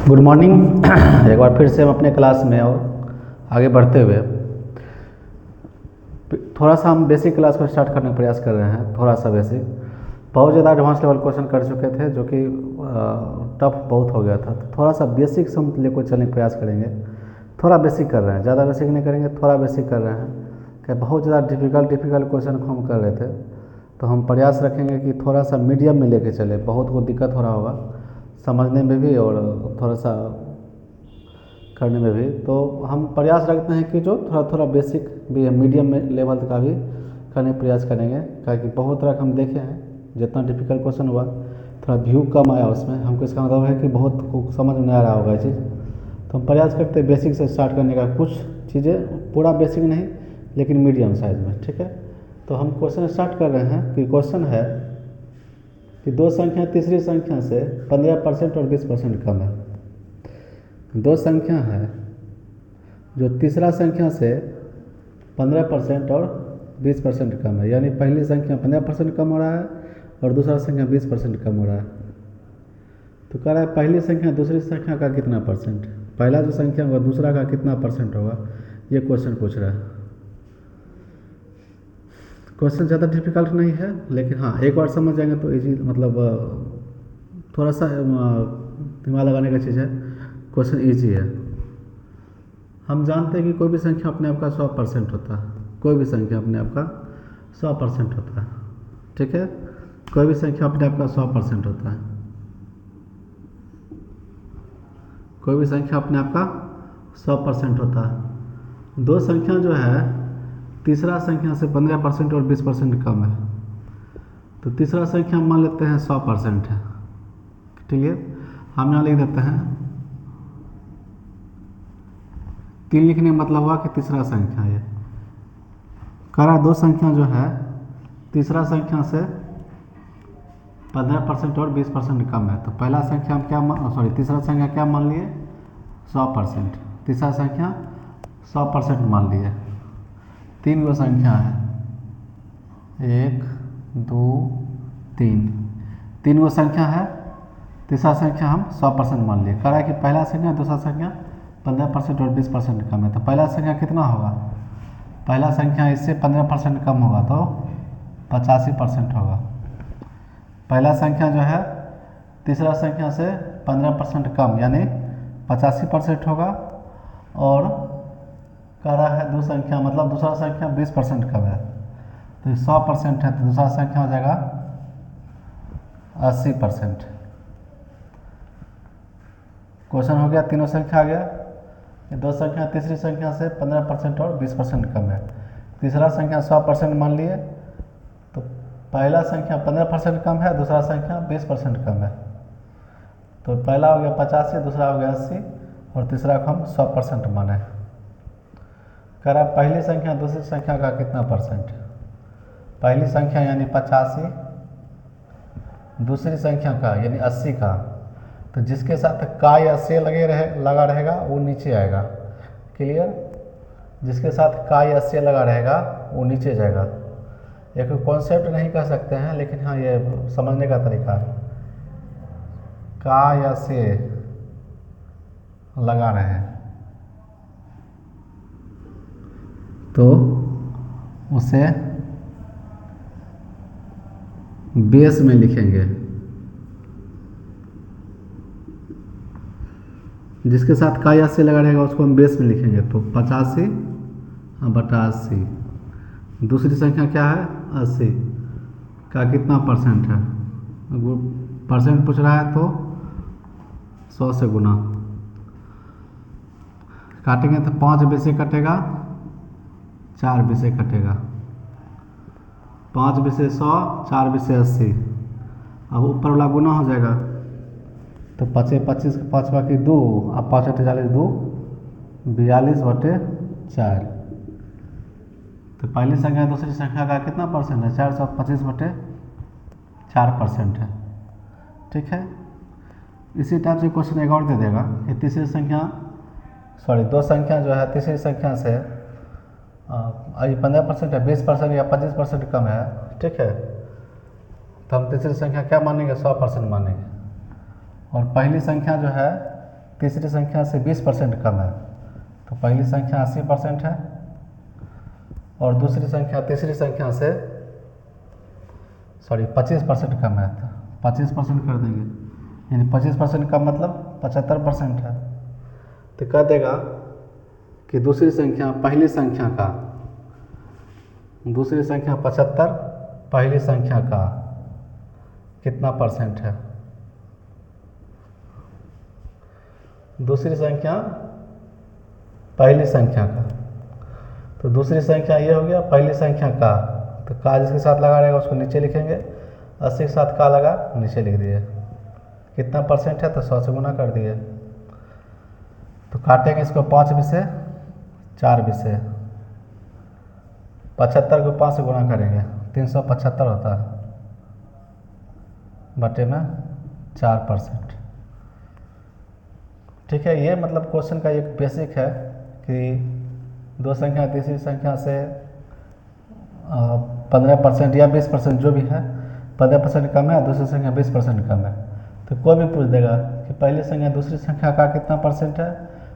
Good morning. एक बार फिर से हम अपने क्लास में और आगे बढ़ते हुए थोड़ा सा हम बेसिक क्लास को स्टार्ट करने का प्रयास कर रहे हैं। थोड़ा सा बेसिक, बहुत ज़्यादा एडवांस लेवल क्वेश्चन कर चुके थे जो कि टफ बहुत हो गया था। तो थोड़ा सा बेसिक से हम लेकर चलने का प्रयास करेंगे। थोड़ा बेसिक कर रहे हैं, ज़्यादा बेसिक नहीं करेंगे, थोड़ा बेसिक कर रहे हैं। कि बहुत ज़्यादा डिफ़िकल्ट क्वेश्चन को हम कर रहे थे, तो हम प्रयास रखेंगे कि थोड़ा सा मीडियम में लेके चले। बहुत को दिक्कत हो रहा होगा समझने में भी और थोड़ा सा करने में भी, तो हम प्रयास रखते हैं कि जो थोड़ा थोड़ा बेसिक भी है, मीडियम में लेवल का भी करने का प्रयास करेंगे। क्योंकि बहुत तरह हम देखे हैं, जितना डिफ़िकल्ट क्वेश्चन हुआ थोड़ा व्यू कम आया उसमें, हमको इसका मतलब है कि बहुत को समझ में नहीं आ रहा होगा ये चीज़। तो हम प्रयास करते हैं बेसिक से स्टार्ट करने का। कुछ चीज़ें पूरा बेसिक नहीं, लेकिन मीडियम साइज में, ठीक है। तो हम क्वेश्चन स्टार्ट कर रहे हैं कि क्वेश्चन है कि दो संख्या तीसरी संख्या से 15% और 20% कम है। दो संख्या है जो तीसरा संख्या से 15% और 20% कम है, यानी पहली संख्या 15% कम हो रहा है और दूसरा संख्या 20% कम हो रहा है। तो कह रहा है पहली संख्या दूसरी संख्या का कितना परसेंट, पहला जो संख्या होगा दूसरा का कितना परसेंट होगा, ये क्वेश्चन पूछ रहा है। क्वेश्चन ज़्यादा डिफिकल्ट नहीं है, लेकिन हाँ एक बार समझ जाएंगे तो इजी, मतलब थोड़ा सा दिमाग लगाने का चीज़ है। क्वेश्चन इजी है। हम जानते हैं कि कोई भी संख्या अपने आप का 100% होता है। कोई भी संख्या अपने आप का 100% होता है, ठीक है। कोई भी संख्या अपने आप का 100% होता है। कोई भी संख्या अपने आप का 100% होता है। दो संख्या जो है तीसरा संख्या से 15% और 20% कम है। तो तीसरा संख्या मान लेते हैं 100% है, ठीक है। हम यहाँ लिख देते हैं 3 लिखने का मतलब हुआ कि तीसरा संख्या है। कह रहा दो संख्या जो है तीसरा संख्या से 15% और 20% कम है। तो पहला संख्या हम क्या तीसरा संख्या क्या मान लिए, 100%। तीसरा संख्या 100% मान लिए। 3 गो संख्या है, 1 2 3, 3 गो संख्या है। तीसरा संख्या हम 100% मान लिए। कह रहा है कि पहला संख्या दूसरा संख्या 15% और 20% कम है। तो पहला संख्या कितना होगा, पहला संख्या इससे 15% कम होगा तो 85% होगा। पहला संख्या जो है तीसरा संख्या से 15% कम यानी 85% होगा। और कह रहा है दो संख्या मतलब दूसरा संख्या 20% कम है। तो 100% है तो दूसरा संख्या हो जाएगा 80%। क्वेश्चन हो गया, तीनों संख्या आ गया। दो संख्या तीसरी संख्या से 15% और 20% कम है। तीसरा संख्या 100% मान लिए, तो पहला संख्या 15% कम है, दूसरा संख्या 20% कम है। तो पहला हो गया 85, दूसरा हो गया 80 और तीसरा को हम 100% माने। कह रहा पहली संख्या दूसरी संख्या का कितना परसेंट, पहली संख्या यानी 85, दूसरी संख्या का यानी 80 का। तो जिसके साथ का या से लगा रहेगा वो नीचे आएगा, क्लियर। जिसके साथ का या से लगा रहेगा वो नीचे जाएगा। एक कॉन्सेप्ट नहीं कह सकते हैं, लेकिन हाँ ये समझने का तरीका है। का या से लगा रहे हैं तो उसे बेस में लिखेंगे। जिसके साथ का या से लगा रहेगा उसको हम बेस में लिखेंगे। तो 85 बटा 80। दूसरी संख्या क्या है, 80 का कितना परसेंट है, परसेंट पूछ रहा है तो 100 से गुना। काटेंगे तो 5 बेसे कटेगा, 4 बेसे कटेगा। 5 बेसे 100, 4 बेसे 80। अब ऊपर वाला गुना हो जाएगा तो 5 25 के 5 बाकी 2, अब 5 अठे 40 2 42/4। तो पहली संख्या दूसरी संख्या का कितना परसेंट है, 425/4% है, ठीक है। इसी टाइप से क्वेश्चन एक और दे देगा कि तीसरी संख्या दो संख्या जो है तीसरी संख्या से 15% है, 20% या 25% कम है, ठीक है। तो हम तीसरी संख्या क्या मानेंगे, 100% मानेंगे। और पहली संख्या जो है तीसरी संख्या से 20% कम है, तो पहली संख्या 80% है और दूसरी संख्या तीसरी संख्या से 25% कम है, तो 25% कर देंगे, यानी 25% कम मतलब 75% है। तो कह देगा कि दूसरी संख्या पहली संख्या का, दूसरी संख्या 75 पहली संख्या का कितना परसेंट है। दूसरी संख्या पहली संख्या का, तो दूसरी संख्या ये हो गया पहली संख्या का, तो का जिसके साथ लगा रहेगा उसको नीचे लिखेंगे, 80 के साथ का लगा नीचे लिख दिए, कितना परसेंट है तो 100 से गुना कर दिए। तो काटेंगे इसको 5 में से 4 में से, 75 को 5 से गुना करेंगे 375 होता है, बटे में 4%। ठीक है, ये मतलब क्वेश्चन का एक बेसिक है कि दो संख्या तीसरी संख्या से 15% या 20% जो भी है, 15% कम है, दूसरी संख्या 20% कम है। तो कोई भी पूछ देगा कि पहली संख्या दूसरी संख्या का कितना परसेंट है,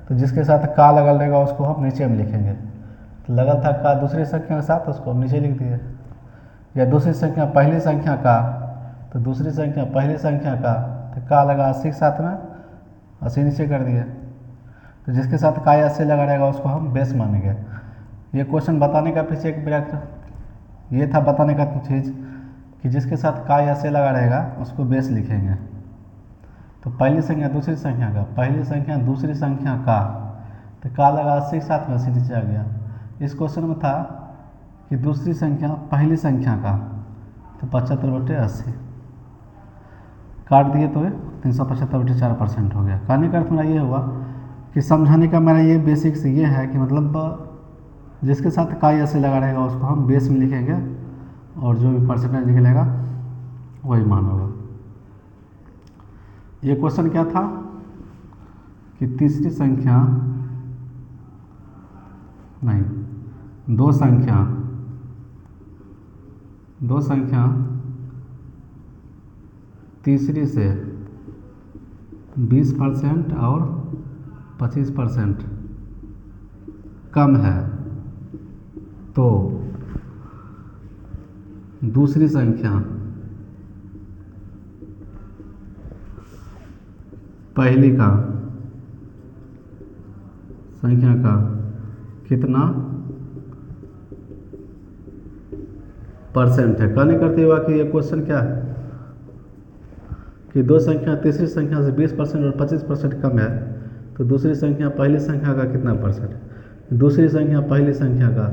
तो जिसके साथ का लगल रहेगा उसको हम नीचे में लिखेंगे। तो लगल था का दूसरी संख्या के साथ, उसको हम नीचे लिख दिए। या दूसरी संख्या पहली संख्या का, तो दूसरी संख्या पहली संख्या का, तो का लगा 80 के साथ में 80 नीचे कर दिए। तो जिसके साथ का या 80 लगा रहेगा उसको हम बेस मानेंगे। ये क्वेश्चन बताने का पीछे एक ये था बताने का चीज़ कि जिसके साथ का या 80 लगा रहेगा उसको बेस लिखेंगे। तो पहली संख्या दूसरी संख्या का, पहली संख्या दूसरी संख्या का, तो का लगा 80 के साथ में 80 नीचे आ गया। इस क्वेश्चन में था कि दूसरी संख्या पहली संख्या का, तो 75/80 काट दिए तो 375/4% हो गया। कहने का अर्थ मेरा ये हुआ कि समझाने का मेरा ये बेसिक्स ये है कि मतलब जिसके साथ का या से लगा रहेगा उसको हम बेस में लिखेंगे और जो भी परसेंटेज निकलेगा वही मान होगा। ये क्वेश्चन क्या था कि तीसरी संख्या नहीं, दो संख्या तीसरी से 20% और 25% कम है, तो दूसरी संख्या पहली का संख्या का कितना परसेंट है। कहने करते हुआ कि ये क्वेश्चन क्या है कि दो संख्या तीसरी संख्या से 20% और 25% कम है, तो दूसरी संख्या पहली संख्या का कितना परसेंट है। दूसरी संख्या पहली संख्या का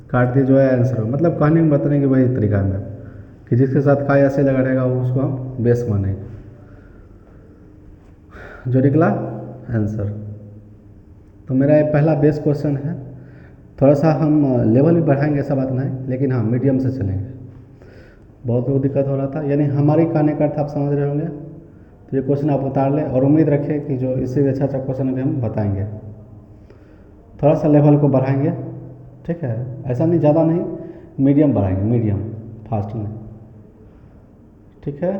काट दिए जो है आंसर हो। मतलब कहने में बताने वही तरीका में कि जिसके साथ का या से लगा रहेगा उसको हम बेस मानेंगे, जो निकला आंसर। तो मेरा ये पहला बेस क्वेश्चन है। थोड़ा सा हम लेवल भी बढ़ाएंगे, ऐसा बात नहीं, लेकिन हाँ मीडियम से चलेंगे। बहुत दिक्कत हो रहा था, यानी हमारी कहने का अर्थ आप समझ रहे होंगे। तो ये क्वेश्चन आप उतार लें और उम्मीद रखें कि जो इससे भी अच्छा क्वेश्चन भी हम बताएंगे। थोड़ा सा लेवल को बढ़ाएंगे, ठीक है, ऐसा नहीं ज़्यादा नहीं, मीडियम बढ़ाएंगे, मीडियम, फास्ट नहीं, ठीक है।